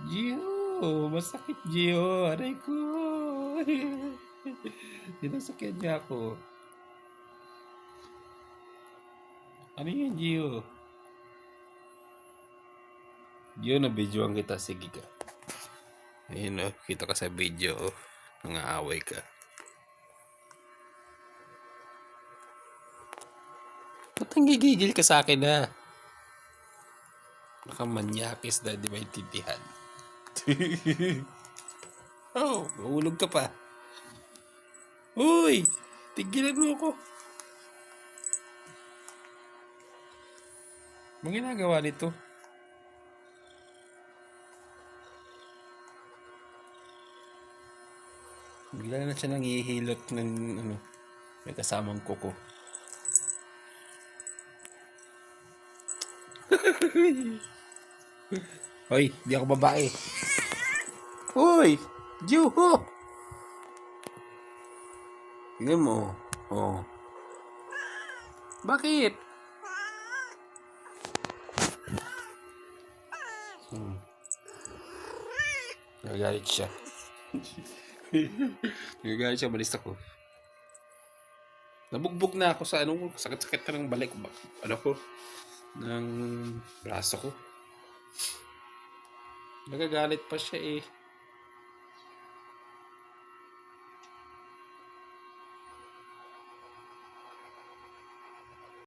Gio, masakit Gio, aray ko. Sinasakyan niya ako. Ano yan Gio? Gio, na-videoan kita, sige ka. Ayun o, kita ka sa video o. Nangaaway ka. Ba't nanggigigil ka sa akin ha? Baka manyakis na, di maintindihan. Oh, mahulog ka pa. Uy! Tigilan mo ako. Anong ginagawa nito? Bigla na siya nangihilot ng ano, may kasamang kuko. Hoy, di ako babae. Hoy! Juho! Tingnan mo. Oh. Bakit? Nagagalit siya. Nagagalit siya, malis ako. Nabugbog na ako sa ano, sakit-sakit na ng balik. Ano ko? Ng braso ko. Nagagalit pa siya eh.